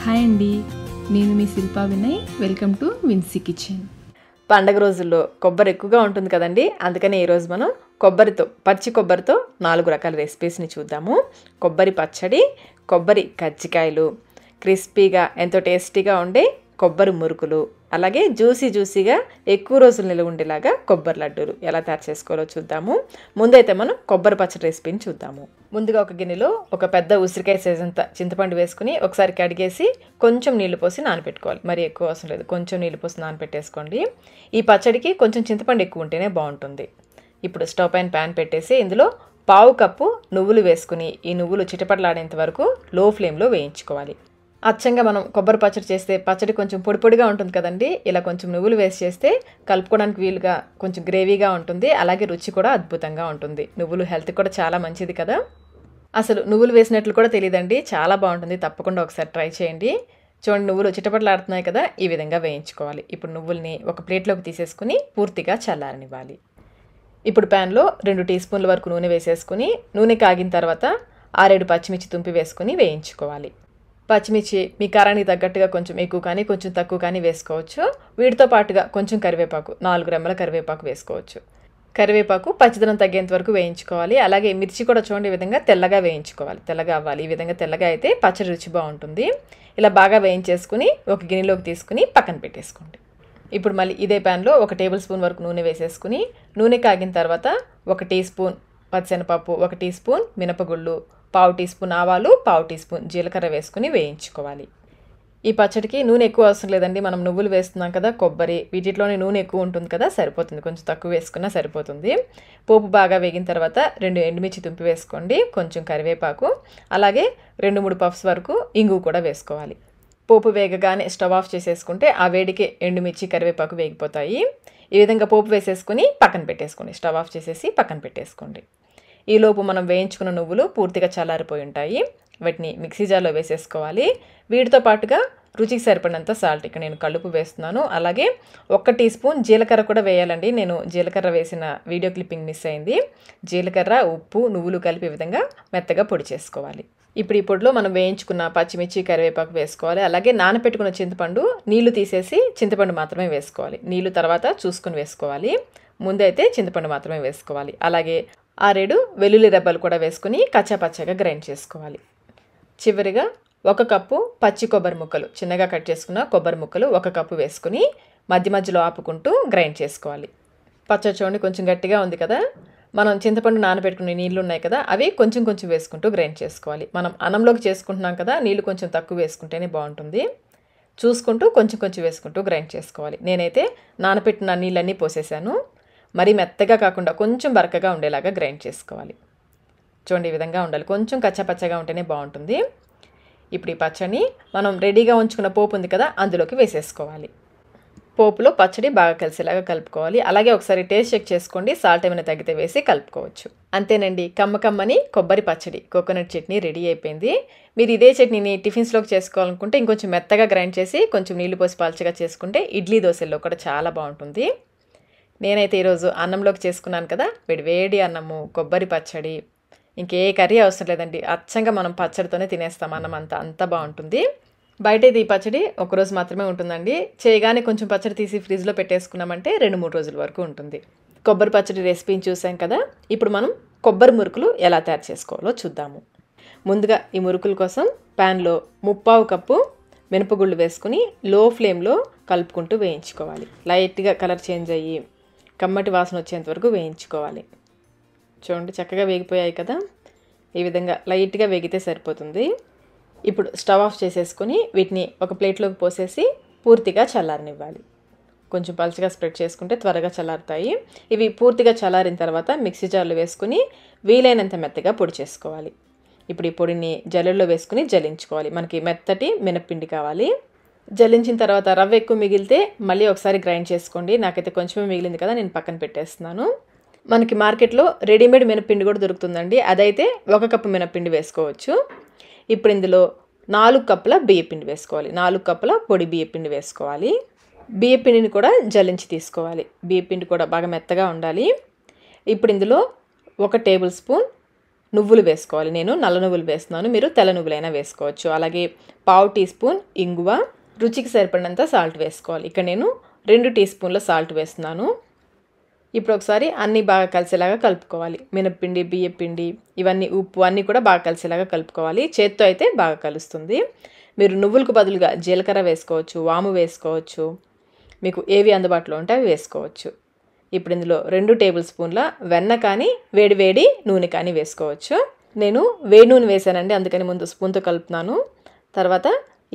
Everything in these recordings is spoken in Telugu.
హాయ్ అండి, నేను మీ Shilpa Vinay. Welcome to Vinsy kitchen. పండగ రోజుల్లో కొబ్బరి ఎక్కువగా ఉంటుంది కదండి. అందుకని ఈరోజు మనం పచ్చి కొబ్బరితో 4 రకాల రెసిపీస్ని చూద్దాము. కొబ్బరి పచ్చడి, కొబ్బరి కజ్జికాయలు, క్రిస్పీగా ఎంతో టేస్టీగా ఉండే కొబ్బరి మురుకులు, అలాగే జ్యూసీగా ఎక్కువ రోజులు నిలువ ఉండేలాగా కొబ్బరి లడ్డూలు ఎలా తయారు చేసుకోవాలో చూద్దాము. ముందైతే మనం కొబ్బరి పచ్చడి రెసిపీని చూద్దాము. ముందుగా ఒక గిన్నెలో ఒక పెద్ద ఉసిరికాయ సైజ్ అంతా చింతపండు వేసుకుని ఒకసారి కడిగేసి కొంచెం నీళ్లు పోసి నానబెట్టుకోవాలి. మరి ఎక్కువ అవసరం లేదు, కొంచెం నీళ్లు పోసి నానబెట్టేసుకోండి. ఈ పచ్చడికి కొంచెం చింతపండు ఎక్కువ ఉంటేనే బాగుంటుంది. ఇప్పుడు స్టవ్ పైన ప్యాన్ పెట్టేసి ఇందులో 1/2 కప్పు నువ్వులు వేసుకుని ఈ నువ్వులు చిటపటలాడేంత వరకు లో ఫ్లేమ్లో వేయించుకోవాలి. అచ్చంగా మనం కొబ్బరి పచ్చడి చేస్తే పచ్చడి కొంచెం పొడిగా ఉంటుంది కదండి. ఇలా కొంచెం నువ్వులు వేసి చేస్తే కలుపుకోవడానికి వీలుగా కొంచెం గ్రేవీగా ఉంటుంది, అలాగే రుచి కూడా అద్భుతంగా ఉంటుంది. నువ్వులు హెల్త్ కూడా చాలా మంచిది కదా. అసలు నువ్వులు వేసినట్లు కూడా తెలియదండి, చాలా బాగుంటుంది. తప్పకుండా ఒకసారి ట్రై చేయండి. చూడండి, నువ్వులు చిటపటలాడుతున్నాయి కదా, ఈ విధంగా వేయించుకోవాలి. ఇప్పుడు నువ్వుల్ని ఒక ప్లేట్లోకి తీసేసుకుని పూర్తిగా చల్లారనివ్వాలి. ఇప్పుడు ప్యాన్లో 2 టీ స్పూన్ల వరకు నూనె వేసేసుకుని నూనె కాగిన తర్వాత 6-7 పచ్చిమిర్చి తుంపి వేసుకుని వేయించుకోవాలి. పచ్చిమిర్చి మీ కారానికి తగ్గట్టుగా కొంచెం ఎక్కువ కానీ కొంచెం తక్కువ కానీ వేసుకోవచ్చు. వీటితో పాటుగా కొంచెం కరివేపాకు, 4 రెమ్మల కరివేపాకు వేసుకోవచ్చు. కరివేపాకు పచ్చిదనం తగ్గేంత వరకు వేయించుకోవాలి. అలాగే మిర్చి కూడా చూడండి, ఈ విధంగా తెల్లగా వేయించుకోవాలి. తెల్లగా అవ్వాలి. ఈ విధంగా తెల్లగా అయితే పచ్చడి రుచి బాగుంటుంది. ఇలా బాగా వేయించేసుకుని ఒక గిన్నెలోకి తీసుకుని పక్కన పెట్టేసుకోండి. ఇప్పుడు మళ్ళీ ఇదే ప్యాన్లో 1 టేబుల్ స్పూన్ వరకు నూనె వేసేసుకుని నూనె కాగిన తర్వాత 1 టీ స్పూన్ పచ్చెనపప్పు, 1 టీ స్పూన్ మినపగుళ్ళు, 1/2 టీ స్పూన్ ఆవాలు, 1/2 టీ స్పూన్ జీలకర్ర వేసుకుని వేయించుకోవాలి. ఈ పచ్చడికి నూనె ఎక్కువ అవసరం లేదండి. మనం నువ్వులు వేస్తున్నాం కదా, కొబ్బరి వీటిలోనే నూనె ఎక్కువ ఉంటుంది కదా, సరిపోతుంది. కొంచెం తక్కువ వేసుకున్నా సరిపోతుంది. పోపు బాగా వేగిన తర్వాత 2 ఎండుమిర్చి తుంపి వేసుకోండి, కొంచెం కరివేపాకు, అలాగే 2-3 పఫ్స్ వరకు ఇంగువ కూడా వేసుకోవాలి. పోపు వేగగానే స్టవ్ ఆఫ్ చేసేసుకుంటే ఆ వేడికి ఎండుమిర్చి కరివేపాకు వేగిపోతాయి. ఈ విధంగా పోపు వేసేసుకుని పక్కన పెట్టేసుకోండి. స్టవ్ ఆఫ్ చేసేసి పక్కన పెట్టేసుకోండి. ఈలోపు మనం వేయించుకున్న నువ్వులు పూర్తిగా చల్లారిపోయి ఉంటాయి. వాటిని మిక్సీ జార్లో వేసేసుకోవాలి. వీటితో పాటుగా రుచికి సరిపడినంత సాల్ట్, ఇక్కడ నేను కలుపు వేస్తున్నాను. అలాగే 1 టీ స్పూన్ జీలకర్ర కూడా వేయాలండి. నేను జీలకర్ర వేసిన వీడియో క్లిప్పింగ్ మిస్ అయింది. జీలకర్ర, ఉప్పు, నువ్వులు కలిపి విధంగా మెత్తగా పొడి చేసుకోవాలి. ఇప్పుడు ఈ పొడిలో మనం వేయించుకున్న పచ్చిమిర్చి, కరివేపాకు వేసుకోవాలి. అలాగే నానపెట్టుకున్న చింతపండు నీళ్లు తీసేసి చింతపండు మాత్రమే వేసుకోవాలి. నీళ్లు తర్వాత చూసుకుని వేసుకోవాలి. ముందైతే చింతపండు మాత్రమే వేసుకోవాలి. అలాగే 6-7 వెల్లుల్లి రెబ్బలు కూడా వేసుకుని కచ్చాపచ్చగా గ్రైండ్ చేసుకోవాలి. చివరిగా 1 కప్పు పచ్చి కొబ్బరి ముక్కలు, చిన్నగా కట్ చేసుకున్న కొబ్బరి ముక్కలు 1 కప్పు వేసుకుని మధ్య మధ్యలో ఆపుకుంటూ గ్రైండ్ చేసుకోవాలి. పచ్చడి చూడండి, కొంచెం గట్టిగా ఉంది కదా. మనం చింతపండు నానబెట్టుకునే నీళ్ళు ఉన్నాయి కదా, అవి కొంచెం వేసుకుంటూ గ్రైండ్ చేసుకోవాలి. మనం అన్నంలోకి చేసుకుంటున్నాం కదా, నీళ్ళు కొంచెం తక్కువ వేసుకుంటేనే బాగుంటుంది. చూసుకుంటూ కొంచెం వేసుకుంటూ గ్రైండ్ చేసుకోవాలి. నేనైతే నానబెట్టిన నీళ్ళన్నీ పోసేసాను. మరీ మెత్తగా కాకుండా కొంచెం బరకగా ఉండేలాగా గ్రైండ్ చేసుకోవాలి. చూడండి, ఈ విధంగా ఉండాలి. కొంచెం కచ్చాపచ్చగా ఉంటేనే బాగుంటుంది. ఇప్పుడు ఈ పచ్చడిని మనం రెడీగా ఉంచుకున్న పోపు ఉంది కదా, అందులోకి వేసేసుకోవాలి. పోపులో పచ్చడి బాగా కలిసేలాగా కలుపుకోవాలి. అలాగే ఒకసారి టేస్ట్ చెక్ చేసుకోండి, సాల్ట్ ఏమైనా తగ్గితే వేసి కలుపుకోవచ్చు. అంతేనండి, కమ్మని కొబ్బరి పచ్చడి, కోకోనట్ చట్నీ రెడీ అయిపోయింది. మీరు ఇదే చట్నీని టిఫిన్స్లోకి చేసుకోవాలనుకుంటే ఇంకొంచెం మెత్తగా గ్రైండ్ చేసి కొంచెం నీళ్లు పోసి పల్చగా చేసుకుంటే ఇడ్లీ దోశల్లో కూడా చాలా బాగుంటుంది. నేనైతే ఈరోజు అన్నంలోకి చేసుకున్నాను కదా, వేడి అన్నము, కొబ్బరి పచ్చడి, ఇంకే కర్రీ అవసరం లేదండి. అచ్చంగా మనం పచ్చడితోనే తినేస్తాం అన్నం, అంత బాగుంటుంది. బయట ఈ పచ్చడి 1 రోజు మాత్రమే ఉంటుందండి. చేయగానే కొంచెం పచ్చడి తీసి ఫ్రిడ్జ్లో పెట్టేసుకున్నామంటే 2-3 రోజుల వరకు ఉంటుంది. కొబ్బరి పచ్చడి రెసిపీని చూసాం కదా, ఇప్పుడు మనం కొబ్బరి మురుకులు ఎలా తయారు చేసుకోవాలో చూద్దాము. ముందుగా ఈ మురుకుల కోసం ప్యాన్లో 1/2 కప్పు మినపగుళ్ళు వేసుకుని లో ఫ్లేమ్లో కలుపుకుంటూ వేయించుకోవాలి. లైట్గా కలర్ చేంజ్ అయ్యి కమ్మటి వాసన వచ్చేంత వరకు వేయించుకోవాలి. చూడండి, చక్కగా వేగిపోయాయి కదా. ఈ విధంగా లైట్గా వేగితే సరిపోతుంది. ఇప్పుడు స్టవ్ ఆఫ్ చేసేసుకొని వీటిని ఒక ప్లేట్లోకి పోసేసి పూర్తిగా చల్లారనివ్వాలి. కొంచెం పలుచగా స్ప్రెడ్ చేసుకుంటే త్వరగా చల్లారుతాయి. ఇవి పూర్తిగా చల్లారిన తర్వాత మిక్సీ జార్లో వేసుకుని వీలైనంత మెత్తగా పొడి చేసుకోవాలి. ఇప్పుడు ఈ పొడిని జల్లెడలో వేసుకుని జల్లించుకోవాలి. మనకి మెత్తటి మినప్పిండి కావాలి. జల్లించిన తర్వాత రవ్వ ఎక్కువ మిగిలితే మళ్ళీ ఒకసారి గ్రైండ్ చేసుకోండి. నాకైతే కొంచెమే మిగిలింది కదా, నేను పక్కన పెట్టేస్తున్నాను. మనకి మార్కెట్లో రెడీమేడ్ మినప్పిండి కూడా దొరుకుతుందండి. అదైతే 1 కప్పు మినప్పిండి వేసుకోవచ్చు. ఇప్పుడు ఇందులో 4 కప్పుల బియ్యపిండి వేసుకోవాలి. 4 కప్పుల పొడి బియ్యపిండి వేసుకోవాలి. బియ్యపిండిని కూడా జల్లించి తీసుకోవాలి. బియ్యపిండి కూడా బాగా మెత్తగా ఉండాలి. ఇప్పుడు ఇందులో 1 టేబుల్ స్పూన్ నువ్వులు వేసుకోవాలి. నేను నల్ల నువ్వులు వేస్తున్నాను, మీరు తెల్ల నువ్వులైనా వేసుకోవచ్చు. అలాగే పావు టీ స్పూన్ ఇంగువ, రుచికి సరిపడినంత సాల్ట్ వేసుకోవాలి. ఇక్కడ నేను 2 టీ స్పూన్ల సాల్ట్ వేస్తున్నాను. ఇప్పుడు ఒకసారి అన్నీ బాగా కలిసేలాగా కలుపుకోవాలి. మినప్పిండి, బియ్యపిండి, ఇవన్నీ ఉప్పు అన్నీ కూడా బాగా కలిసేలాగా కలుపుకోవాలి. చేత్తో అయితే బాగా కలుస్తుంది. మీరు నువ్వులకు బదులుగా జీలకర్ర వేసుకోవచ్చు, వాము వేసుకోవచ్చు, మీకు ఏవి అందుబాటులో ఉంటే అవి వేసుకోవచ్చు. ఇప్పుడు ఇందులో 2 టేబుల్ స్పూన్ల వెన్న కానీ వేడి నూనె కానీ వేసుకోవచ్చు. నేను వేడి నూనె వేసానండి, అందుకని ముందు స్పూన్తో కలుపుతున్నాను. తర్వాత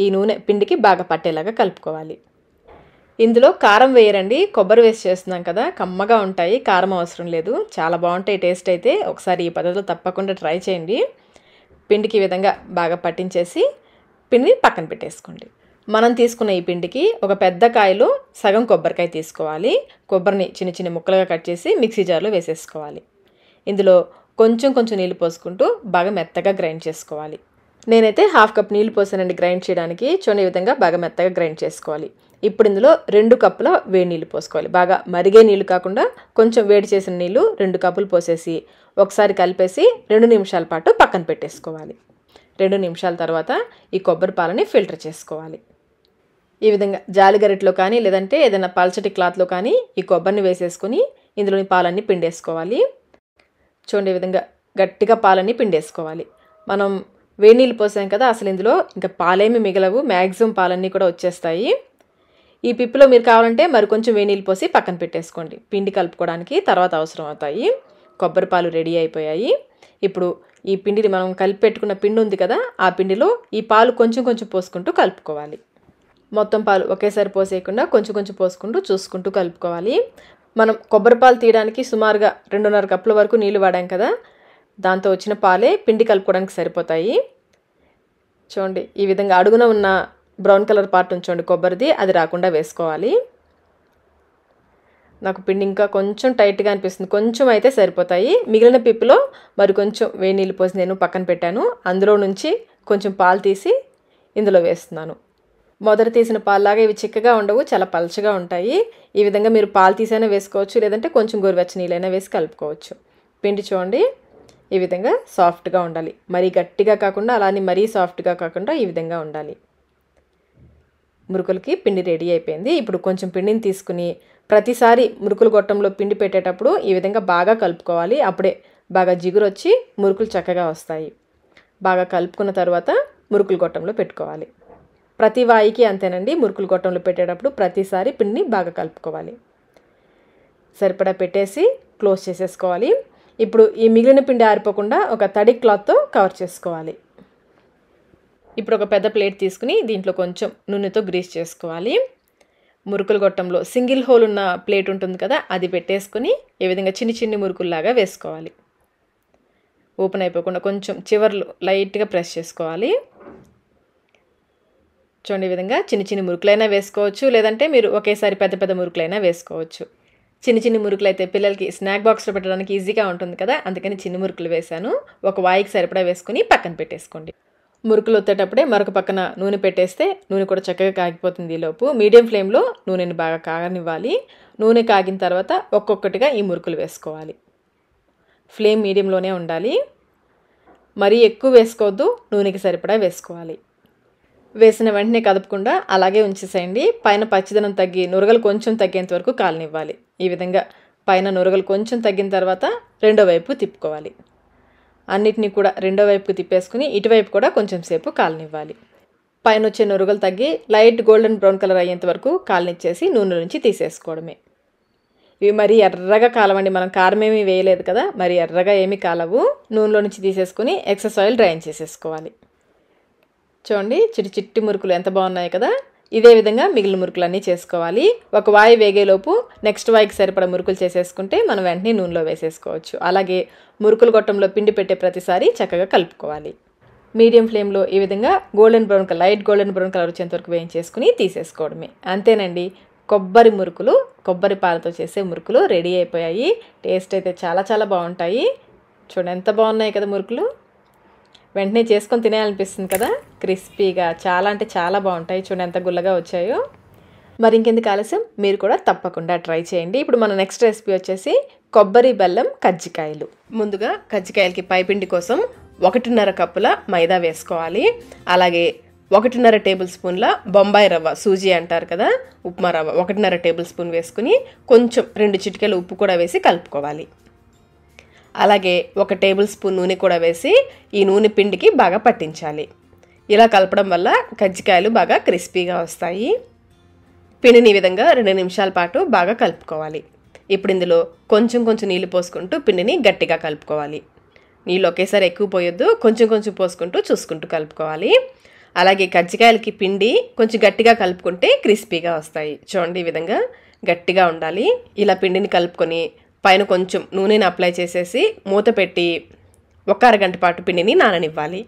ఈ నూనె పిండికి బాగా పట్టేలాగా కలుపుకోవాలి. ఇందులో కారం వేయరండి, కొబ్బరి వేసి చేస్తున్నాం కదా, కమ్మగా ఉంటాయి, కారం అవసరం లేదు. చాలా బాగుంటాయి టేస్ట్ అయితే. ఒకసారి ఈ పద్ధతిలో తప్పకుండా ట్రై చేయండి. పిండికి ఈ విధంగా బాగా పట్టించేసి పిండిని పక్కన పెట్టేసుకోండి. మనం తీసుకున్న ఈ పిండికి ఒక పెద్ద కాయలో సగం కొబ్బరికాయ తీసుకోవాలి. కొబ్బరిని చిన్న ముక్కలుగా కట్ చేసి మిక్సీ జార్లో వేసేసుకోవాలి. ఇందులో కొంచెం నీళ్ళు పోసుకుంటూ బాగా మెత్తగా గ్రైండ్ చేసుకోవాలి. నేనైతే 1/2 కప్ నీళ్ళు పోసానండి గ్రైండ్ చేయడానికి. చూడండి, ఈ విధంగా బాగా మెత్తగా గ్రైండ్ చేసుకోవాలి. ఇప్పుడు ఇందులో 2 కప్పుల వేడి నీళ్ళు పోసుకోవాలి. బాగా మరిగే నీళ్ళు కాకుండా కొంచెం వేడి చేసిన నీళ్ళు 2 కప్పులు పోసేసి ఒకసారి కలిపేసి 2 నిమిషాల పాటు పక్కన పెట్టేసుకోవాలి. 2 నిమిషాల తర్వాత ఈ కొబ్బరి పాలని ఫిల్టర్ చేసుకోవాలి. ఈ విధంగా జాలి గరిటెలో కానీ లేదంటే ఏదైనా పల్చటి క్లాత్లో కానీ ఈ కొబ్బరిని వేసేసుకొని ఇందులోని పాలన్నీ పిండేసుకోవాలి. చూడండి, ఈ విధంగా గట్టిగా పాలన్నీ పిండేసుకోవాలి. మనం వేడి నీళ్ళు పోసాం కదా, అసలు ఇందులో ఇంకా పాలేమి మిగలవు, మ్యాక్సిమం పాలన్నీ కూడా వచ్చేస్తాయి. ఈ పిప్పులో మీరు కావాలంటే మరి కొంచెం వేడి నీళ్ళు పోసి పక్కన పెట్టేసుకోండి, పిండి కలుపుకోవడానికి తర్వాత అవసరం అవుతాయి. కొబ్బరి పాలు రెడీ అయిపోయాయి. ఇప్పుడు ఈ పిండిని మనం కలిపి పెట్టుకున్న పిండి ఉంది కదా, ఆ పిండిలో ఈ పాలు కొంచెం పోసుకుంటూ కలుపుకోవాలి. మొత్తం పాలు ఒకేసారి పోసేయకుండా కొంచెం పోసుకుంటూ చూసుకుంటూ కలుపుకోవాలి. మనం కొబ్బరి పాలు తీయడానికి సుమారుగా 2.5 కప్పుల వరకు నీళ్ళు వాడాం కదా, దాంతో వచ్చిన పాలే పిండి కలుపుకోవడానికి సరిపోతాయి. చూడండి, ఈ విధంగా అడుగున ఉన్న బ్రౌన్ కలర్ పార్ట్ ఉంచండి కొబ్బరిది, అది రాకుండా వేసుకోవాలి. నాకు పిండి ఇంకా కొంచెం టైట్గా అనిపిస్తుంది, కొంచెం అయితే సరిపోతాయి. మిగిలిన పిప్పులో మరి కొంచెం వేడి నీళ్ళు పోసి నేను పక్కన పెట్టాను. అందులో నుంచి కొంచెం పాలు తీసి ఇందులో వేస్తున్నాను. మొదట తీసిన పాలులాగా ఇవి చిక్కగా ఉండవు, చాలా పలచగా ఉంటాయి. ఈ విధంగా మీరు పాలు తీసైనా వేసుకోవచ్చు, లేదంటే కొంచెం గోరువెచ్చని నీళ్ళైనా వేసి కలుపుకోవచ్చు. పిండి చూడండి, ఈ విధంగా సాఫ్ట్గా ఉండాలి. మరీ గట్టిగా కాకుండా అలానే మరీ సాఫ్ట్గా కాకుండా ఈ విధంగా ఉండాలి. మురుకులకి పిండి రెడీ అయిపోయింది. ఇప్పుడు కొంచెం పిండిని తీసుకుని ప్రతిసారి మురుకులు గొట్టంలో పిండి పెట్టేటప్పుడు ఈ విధంగా బాగా కలుపుకోవాలి. అప్పుడే బాగా జిగురు వచ్చి మురుకులు చక్కగా వస్తాయి. బాగా కలుపుకున్న తర్వాత మురుకులు గొట్టంలో పెట్టుకోవాలి. ప్రతి వాయికి అంతేనండి, మురుకులు గొట్టంలో పెట్టేటప్పుడు ప్రతిసారి పిండిని బాగా కలుపుకోవాలి. సరిపడా పెట్టేసి క్లోజ్ చేసేసుకోవాలి. ఇప్పుడు ఈ మిగిలిన పిండి ఆరిపోకుండా ఒక తడి క్లాత్తో కవర్ చేసుకోవాలి. ఇప్పుడు ఒక పెద్ద ప్లేట్ తీసుకుని దీంట్లో కొంచెం నూనెతో గ్రీస్ చేసుకోవాలి. మురుకులు గొట్టంలో సింగిల్ హోల్ ఉన్న ప్లేట్ ఉంటుంది కదా, అది పెట్టేసుకుని ఈ విధంగా చిన్ని మురుకుల్లాగా వేసుకోవాలి. ఓపెన్ అయిపోకుండా కొంచెం చివర్లు లైట్గా ప్రెస్ చేసుకోవాలి. చూడండి, ఈ విధంగా చిన్ని మురుకులైనా వేసుకోవచ్చు, లేదంటే మీరు ఒకేసారి పెద్ద మురుకులైనా వేసుకోవచ్చు. చిన్ని మురుకులు అయితే పిల్లలకి స్నాక్ బాక్స్లో పెట్టడానికి ఈజీగా ఉంటుంది కదా, అందుకని చిన్న మురుకులు వేశాను. ఒక వాయికి సరిపడా వేసుకుని పక్కన పెట్టేసుకోండి. మురుకులు ఒత్తేటప్పుడే మరొక పక్కన నూనె పెట్టేస్తే నూనె కూడా చక్కగా కాగిపోతుంది. ఈలోపు మీడియం ఫ్లేమ్లో నూనెని బాగా కాగనివ్వాలి. నూనె కాగిన తర్వాత ఒక్కొక్కటిగా ఈ మురుకులు వేసుకోవాలి. ఫ్లేమ్ మీడియంలోనే ఉండాలి, మరీ ఎక్కువ వేసుకోవద్దు, నూనెకి సరిపడా వేసుకోవాలి. వేసిన వెంటనే కదపకుండా అలాగే ఉంచేసేయండి. పైన పచ్చిదనం తగ్గి నురగలు కొంచెం తగ్గేంత వరకు కాలనివ్వాలి. ఈ విధంగా పైన నురగలు కొంచెం తగ్గిన తర్వాత రెండో వైపు తిప్పుకోవాలి. అన్నిటినీ కూడా రెండో వైపుకి తిప్పేసుకుని ఇటువైపు కూడా కొంచెం సేపు కాలనివ్వాలి. పైన వచ్చే నురగలు తగ్గి లైట్ గోల్డెన్ బ్రౌన్ కలర్ అయ్యేంత వరకు కాలనిచ్చేసి నూనె నుంచి తీసేసుకోవడమే. ఇవి మరీ ఎర్రగా కాలవండి, మనం కారం ఏమీ వేయలేదు కదా, మరి ఎర్రగా ఏమీ కాలవు. నూనెలో నుంచి తీసేసుకుని ఎక్సెస్ ఆయిల్ డ్రైన్ చేసేసుకోవాలి. చూడండి, చిట్టి మురుకులు ఎంత బాగున్నాయి కదా. ఇదే విధంగా మిగిలిన మురుకులన్నీ చేసుకోవాలి. ఒక వాయి వేగేలోపు నెక్స్ట్ వాయికి సరిపడా మురుకులు చేసేసుకుంటే మనం వెంటనే నూనెలో వేసేసుకోవచ్చు. అలాగే మురుకులు గొట్టంలో పిండి పెట్టే ప్రతిసారి చక్కగా కలుపుకోవాలి. మీడియం ఫ్లేమ్లో ఈ విధంగా లైట్ గోల్డెన్ బ్రౌన్ కలర్ వచ్చేంత వరకు వేయించేసుకుని తీసేసుకోవడమే. అంతేనండి, కొబ్బరి మురుకులు, కొబ్బరి పాలతో చేసే మురుకులు రెడీ అయిపోయాయి. టేస్ట్ అయితే చాలా బాగుంటాయి. చూడండి ఎంత బాగున్నాయి కదా మురుకులు. వెంటనే చేసుకొని తినేయాలనిపిస్తుంది కదా, క్రిస్పీగా చాలా అంటే చాలా బాగుంటాయి. చూడండి ఎంత గుల్లగా వచ్చాయో. మరి ఇంకెందుకు ఆలస్యం, మీరు కూడా తప్పకుండా ట్రై చేయండి. ఇప్పుడు మన నెక్స్ట్ రెసిపీ వచ్చేసి కొబ్బరి బెల్లం కజ్జికాయలు. ముందుగా కజ్జికాయలకి పైపిండి కోసం 1.5 కప్పుల మైదా వేసుకోవాలి. అలాగే 1.5 టేబుల్ స్పూన్ల బొంబాయి రవ్వ, సూజీ అంటారు కదా, ఉప్మా రవ్వ 1.5 టేబుల్ స్పూన్ వేసుకుని కొంచెం 2 చిటికెల ఉప్పు కూడా వేసి కలుపుకోవాలి. అలాగే 1 టేబుల్ స్పూన్ నూనె కూడా వేసి ఈ నూనె పిండికి బాగా పట్టించాలి. ఇలా కలపడం వల్ల కజ్జికాయలు బాగా క్రిస్పీగా వస్తాయి. పిండిని ఈ విధంగా 2 నిమిషాల పాటు బాగా కలుపుకోవాలి. ఇప్పుడు ఇందులో కొంచెం కొంచెం నీళ్ళు పోసుకుంటూ పిండిని గట్టిగా కలుపుకోవాలి. నీళ్ళు ఒకేసారి ఎక్కువ పోయొద్దు, కొంచెం కొంచెం పోసుకుంటూ చూసుకుంటూ కలుపుకోవాలి. అలాగే కజ్జికాయలకి పిండి కొంచెం గట్టిగా కలుపుకుంటే క్రిస్పీగా వస్తాయి. చూడండి, ఈ విధంగా గట్టిగా ఉండాలి. ఇలా పిండిని కలుపుకొని పైన కొంచెం నూనెని అప్లై చేసేసి మూత పెట్టి 1 అరగంట పాటు పిండిని నాననివ్వాలి.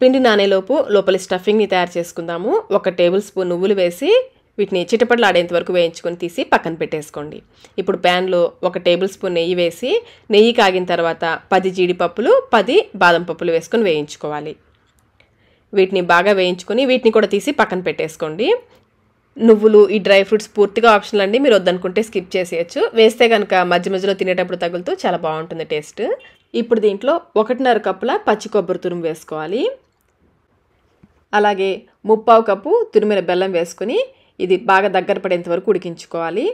పిండి నానేలోపు లోపలి స్టఫింగ్ని తయారు చేసుకుందాము. 1 టేబుల్ స్పూన్ నువ్వులు వేసి వీటిని చిటపటలాడేంత వరకు వేయించుకొని తీసి పక్కన పెట్టేసుకోండి. ఇప్పుడు ప్యాన్లో 1 టేబుల్ స్పూన్ నెయ్యి వేసి నెయ్యి కాగిన తర్వాత 10 జీడిపప్పులు 10 బాదం పప్పులు వేసుకొని వేయించుకోవాలి. వీటిని బాగా వేయించుకొని వీటిని కూడా తీసి పక్కన పెట్టేసుకోండి. నువ్వులు, ఈ డ్రై ఫ్రూట్స్ పూర్తిగా ఆప్షనల్ అండి, మీరు వద్దనుకుంటే స్కిప్ చేసేయచ్చు. వేస్తే కనుక మధ్య మధ్యలో తినేటప్పుడు తగులుతూ చాలా బాగుంటుంది టేస్ట్. ఇప్పుడు దీంట్లో 1.5 కప్పుల పచ్చి కొబ్బరి తురుము వేసుకోవాలి. అలాగే 1/4 కప్పు తురిమిన బెల్లం వేసుకొని ఇది బాగా దగ్గర పడేంత వరకు ఉడికించుకోవాలి.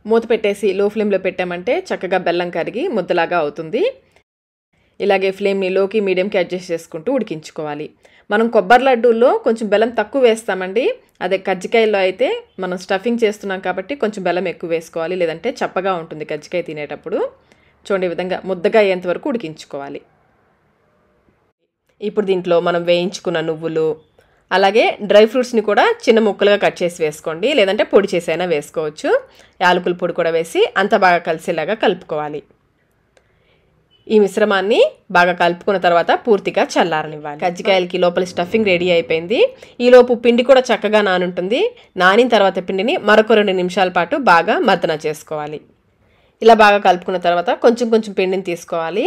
మూత పెట్టేసి లో ఫ్లేమ్లో పెట్టామంటే చక్కగా బెల్లం కరిగి ముద్దలాగా అవుతుంది. ఇలాగే ఫ్లేమ్ని లోకి మీడియంకి అడ్జస్ట్ చేసుకుంటూ ఉడికించుకోవాలి. మనం కొబ్బరి లడ్డూల్లో కొంచెం బెల్లం తక్కువ వేస్తామండి. అదే కజ్జికాయల్లో అయితే మనం స్టఫింగ్ చేస్తున్నాం కాబట్టి కొంచెం బెల్లం ఎక్కువ వేసుకోవాలి, లేదంటే చప్పగా ఉంటుంది కజ్జికాయ తినేటప్పుడు. చూడండి, ఈ విధంగా ముద్దగా అయ్యేంత వరకు ఉడికించుకోవాలి. ఇప్పుడు దీంట్లో మనం వేయించుకున్న నువ్వులు అలాగే డ్రై ఫ్రూట్స్ని కూడా చిన్న ముక్కలుగా కట్ చేసి వేసుకోండి, లేదంటే పొడి చేసైనా వేసుకోవచ్చు. యాలకుల పొడి కూడా వేసి అంతా బాగా కలిసేలాగా కలుపుకోవాలి. ఈ మిశ్రమాన్ని బాగా కలుపుకున్న తర్వాత పూర్తిగా చల్లారనివ్వాలి. కజ్జికాయలకి లోపల స్టఫింగ్ రెడీ అయిపోయింది. ఈలోపు పిండి కూడా చక్కగా నానుంటుంది. నానిన తర్వాత పిండిని మరొక 2 నిమిషాల పాటు బాగా మర్దన చేసుకోవాలి. ఇలా బాగా కలుపుకున్న తర్వాత కొంచెం కొంచెం పిండిని తీసుకోవాలి.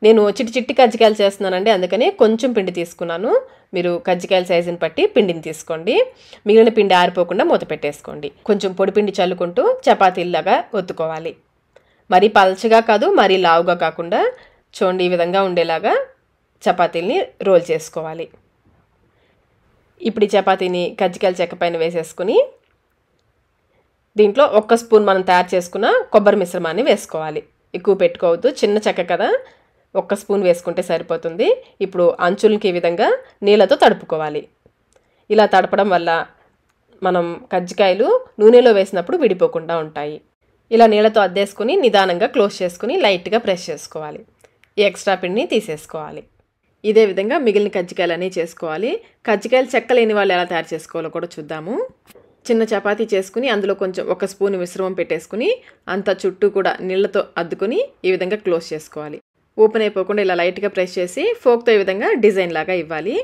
నేను చిట్టి కజ్జికాయలు చేస్తున్నానండి, అందుకని కొంచెం పిండి తీసుకున్నాను. మీరు కజ్జికాయల సైజుని బట్టి పిండిని తీసుకోండి. మిగిలిన పిండి ఆరిపోకుండా మూత పెట్టేసుకోండి. కొంచెం పొడి పిండి చల్లుకుంటూ చపాతీలాగా ఒత్తుకోవాలి. మరీ పల్చగా కాదు, మరీ లావుగా కాకుండా చూడండి, ఈ విధంగా ఉండేలాగా చపాతీల్ని రోల్ చేసుకోవాలి. ఇప్పుడు ఈ చపాతీని కజ్జికాయల చెక్క పైన వేసేసుకుని దీంట్లో 1 స్పూన్ మనం తయారు చేసుకున్న కొబ్బరి మిశ్రమాన్ని వేసుకోవాలి. ఎక్కువ పెట్టుకోవద్దు, చిన్న చెక్క కదా, 1 స్పూన్ వేసుకుంటే సరిపోతుంది. ఇప్పుడు అంచులకి ఈ విధంగా నీళ్ళతో తడుపుకోవాలి. ఇలా తడపడం వల్ల మనం కజ్జికాయలు నూనెలో వేసినప్పుడు విడిపోకుండా ఉంటాయి. ఇలా నీళ్ళతో అద్దేసుకుని నిదానంగా క్లోజ్ చేసుకుని లైట్గా ప్రెస్ చేసుకోవాలి. ఈ ఎక్స్ట్రా పిండిని తీసేసుకోవాలి. ఇదే విధంగా మిగిలిన కజ్జికాయలు అన్నీ చేసుకోవాలి. కజ్జికాయలు చెక్క లేని వాళ్ళు ఎలా తయారు చేసుకోవాలో కూడా చూద్దాము. చిన్న చపాతీ చేసుకుని అందులో కొంచెం 1 స్పూన్ మిశ్రమం పెట్టేసుకుని అంతా చుట్టూ కూడా నీళ్ళతో అద్దుకుని ఈ విధంగా క్లోజ్ చేసుకోవాలి. ఓపెన్ అయిపోకుండా ఇలా లైట్గా ప్రెస్ చేసి ఫోక్తో ఈ విధంగా డిజైన్ లాగా ఇవ్వాలి.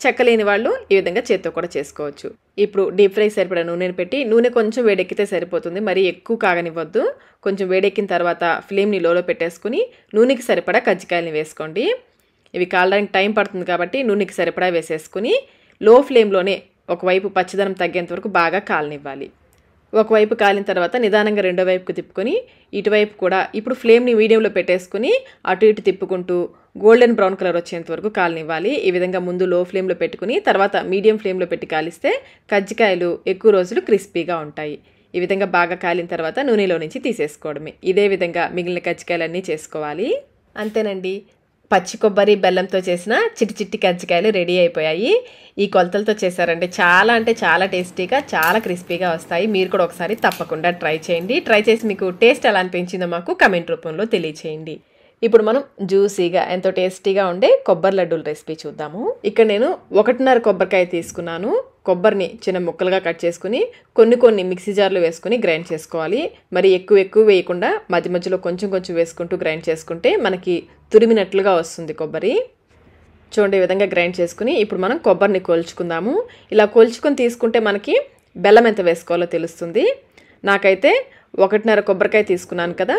చెక్క లేని వాళ్ళు ఈ విధంగా చేత్తో కూడా చేసుకోవచ్చు. ఇప్పుడు డీప్ ఫ్రై సరిపడా నూనెని పెట్టి నూనె కొంచెం వేడెక్కితే సరిపోతుంది, మరీ ఎక్కువ కాగనివ్వద్దు. కొంచెం వేడెక్కిన తర్వాత ఫ్లేమ్ని లోలో పెట్టేసుకుని నూనెకి సరిపడా కజ్జికాయలని వేసుకోండి. ఇవి కాలడానికి టైం పడుతుంది కాబట్టి నూనెకి సరిపడా వేసేసుకుని లో ఫ్లేమ్లోనే ఒకవైపు పచ్చదనం తగ్గేంత వరకు బాగా కాలనివ్వాలి. ఒకవైపు కాలిన తర్వాత నిదానంగా రెండో వైపుకు తిప్పుకొని ఇటువైపు కూడా ఇప్పుడు ఫ్లేమ్ని మీడియంలో పెట్టేసుకుని అటు ఇటు తిప్పుకుంటూ గోల్డెన్ బ్రౌన్ కలర్ వచ్చేంత వరకు కాలనివ్వాలి. ఈ విధంగా ముందు లో ఫ్లేమ్లో పెట్టుకుని తర్వాత మీడియం ఫ్లేమ్లో పెట్టి కాలిస్తే కజ్జికాయలు ఎక్కువ రోజులు క్రిస్పీగా ఉంటాయి. ఈ విధంగా బాగా కాలిన తర్వాత నూనెలో నుంచి తీసేసుకోవడమే. ఇదే విధంగా మిగిలిన కజ్జికాయలన్నీ చేసుకోవాలి. అంతేనండి, పచ్చి కొబ్బరి బెల్లంతో చేసిన చిట్టి కజ్జికాయలు రెడీ అయిపోయాయి. ఈ కొలతలతో చేశారంటే చాలా టేస్టీగా, చాలా క్రిస్పీగా వస్తాయి. మీరు కూడా ఒకసారి తప్పకుండా ట్రై చేయండి. ట్రై చేసి మీకు టేస్ట్ ఎలా అనిపించిందో మాకు కమెంట్ రూపంలో తెలియచేయండి. ఇప్పుడు మనం జ్యూసీగా ఎంతో టేస్టీగా ఉండే కొబ్బరి లడ్డూల రెసిపీ చూద్దాము. ఇక్కడ నేను 1.5 కొబ్బరికాయ తీసుకున్నాను. కొబ్బరిని చిన్న ముక్కలుగా కట్ చేసుకుని కొన్ని మిక్సీ జార్లో వేసుకుని గ్రైండ్ చేసుకోవాలి. మరి ఎక్కువ వేయకుండా మధ్య మధ్యలో కొంచెం వేసుకుంటూ గ్రైండ్ చేసుకుంటే మనకి తురిమినట్లుగా వస్తుంది కొబ్బరి. చూడండి, ఈ విధంగా గ్రైండ్ చేసుకుని ఇప్పుడు మనం కొబ్బరిని కోల్చుకుందాము. ఇలా కోల్చుకొని తీసుకుంటే మనకి బెల్లం ఎంత వేసుకోవాలో తెలుస్తుంది. నాకైతే 1.5 కొబ్బరికాయ తీసుకున్నాను కదా,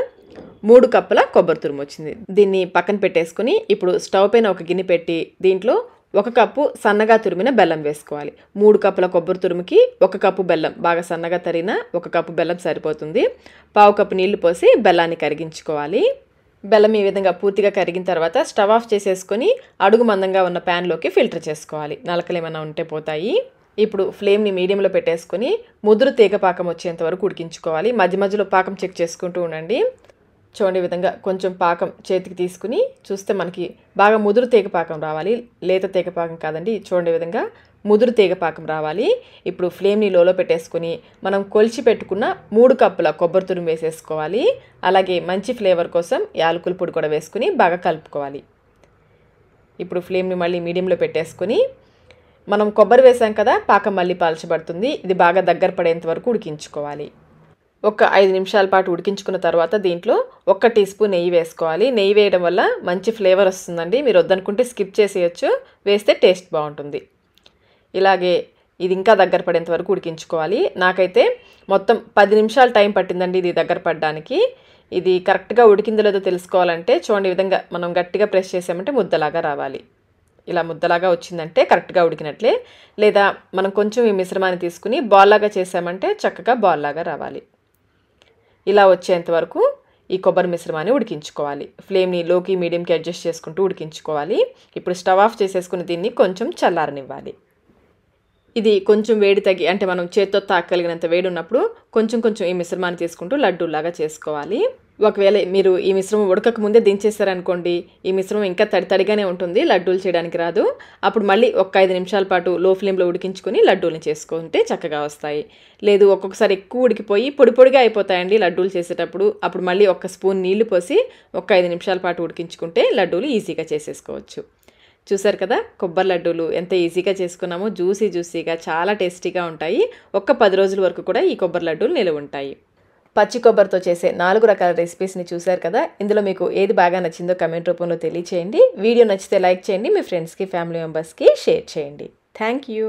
3 కప్పుల కొబ్బరి తురుము వచ్చింది. దీన్ని పక్కన పెట్టేసుకుని ఇప్పుడు స్టవ్ పైన ఒక గిన్నె పెట్టి దీంట్లో 1 కప్పు సన్నగా తురిమిన బెల్లం వేసుకోవాలి. 3 కప్పుల కొబ్బరి తురుముకి 1 కప్పు బెల్లం, బాగా సన్నగా తరిగిన 1 కప్పు బెల్లం సరిపోతుంది. 1/2 కప్పు నీళ్లు పోసి బెల్లాన్ని కరిగించుకోవాలి. బెల్లం ఈ విధంగా పూర్తిగా కరిగిన తర్వాత స్టవ్ ఆఫ్ చేసేసుకొని అడుగు మందంగా ఉన్న ప్యాన్లోకి ఫిల్టర్ చేసుకోవాలి. నలకలు ఏమైనా ఉంటే పోతాయి. ఇప్పుడు ఫ్లేమ్ని మీడియంలో పెట్టేసుకొని ముదురు తీగ పాకం వచ్చేంత వరకు ఉడికించుకోవాలి. మధ్య మధ్యలో పాకం చెక్ చేసుకుంటూ ఉండండి. చూడండి ఈ విధంగా కొంచెం పాకం చేతికి తీసుకుని చూస్తే మనకి బాగా ముదురు తీగ పాకం రావాలి. లేత తీగ పాకం కాదండి. చూడండి ఈ విధంగా ముదురు తీగ పాకం రావాలి. ఇప్పుడు ఫ్లేమ్ని లోలో పెట్టేసుకొని మనం కొలిచి పెట్టుకున్న 3 కప్పుల కొబ్బరి తురుము వేసేసుకోవాలి. అలాగే మంచి ఫ్లేవర్ కోసం యాలకుల పొడి కూడా వేసుకుని బాగా కలుపుకోవాలి. ఇప్పుడు ఫ్లేమ్ని మళ్ళీ మీడియంలో పెట్టేసుకొని మనం కొబ్బరి వేసాం కదా, పాకం మళ్ళీ పాల్చబడుతుంది. ఇది బాగా దగ్గర పడేంత వరకు ఉడికించుకోవాలి. ఒక 5 నిమిషాల పాటు ఉడికించుకున్న తర్వాత దీంట్లో 1 టీ స్పూన్ నెయ్యి వేసుకోవాలి. నెయ్యి వేయడం వల్ల మంచి ఫ్లేవర్ వస్తుందండి. మీరు వద్దనుకుంటే స్కిప్ చేసేయచ్చు, వేస్తే టేస్ట్ బాగుంటుంది. ఇలాగే ఇది ఇంకా దగ్గర పడేంత వరకు ఉడికించుకోవాలి. నాకైతే మొత్తం 10 నిమిషాలు టైం పట్టిందండి ఇది దగ్గర పడడానికి. ఇది కరెక్ట్గా ఉడికిందో లేదో తెలుసుకోవాలంటే చూడండి ఈ విధంగా మనం గట్టిగా ప్రెస్ చేసామంటే ముద్దలాగా రావాలి. ఇలా ముద్దలాగా వచ్చిందంటే కరెక్ట్గా ఉడికినట్లే. లేదా మనం కొంచెం ఈ మిశ్రమాన్ని తీసుకుని బాల్లాగా చేసామంటే చక్కగా బాల్లాగా రావాలి. ఇలా వచ్చేంత వరకు ఈ కొబ్బరి మిశ్రమాన్ని ఉడికించుకోవాలి. ఫ్లేమ్ని లోకి మీడియంకి అడ్జస్ట్ చేసుకుంటూ ఉడికించుకోవాలి. ఇప్పుడు స్టవ్ ఆఫ్ చేసేసుకుని దీన్ని కొంచెం చల్లారనివ్వాలి. ఇది కొంచెం వేడి తగ్గి అంటే మనం చేత్తో తాకగలిగినంత వేడి ఉన్నప్పుడు కొంచెం కొంచెం ఈ మిశ్రమాన్ని తీసుకుంటూ లడ్డూలాగా చేసుకోవాలి. ఒకవేళ మీరు ఈ మిశ్రమం ఉడకక ముందే దించేసారనుకోండి, ఈ మిశ్రమం ఇంకా తడితడిగానే ఉంటుంది, లడ్డూలు చేయడానికి రాదు. అప్పుడు మళ్ళీ ఒక 5 నిమిషాల పాటు లో ఫ్లేమ్లో ఉడికించుకొని లడ్డూలు చేసుకుంటే చక్కగా వస్తాయి. లేదు ఒక్కొక్కసారి ఎక్కువ ఉడికిపోయి పొడి పొడిగా అయిపోతాయండి లడ్డూలు చేసేటప్పుడు. అప్పుడు మళ్ళీ 1 స్పూన్ నీళ్లు పోసి ఒక 5 నిమిషాల పాటు ఉడికించుకుంటే లడ్డూలు ఈజీగా చేసేసుకోవచ్చు. చూసారు కదా కొబ్బరి లడ్డూలు ఎంత ఈజీగా చేసుకున్నామో, జ్యూసీగా చాలా టేస్టీగా ఉంటాయి. 10 రోజుల వరకు కూడా ఈ కొబ్బరి లడ్డూలు నిలువ ఉంటాయి. పచ్చి కొబ్బరితో చేసే 4 రకాల రెసిపీస్ని చూశారు కదా. ఇందులో మీకు ఏది బాగా నచ్చిందో కమెంట్ రూపంలో తెలియచేయండి. వీడియో నచ్చితే లైక్ చేయండి. మీ ఫ్రెండ్స్కి, ఫ్యామిలీ మెంబర్స్కి షేర్ చేయండి. Thank you.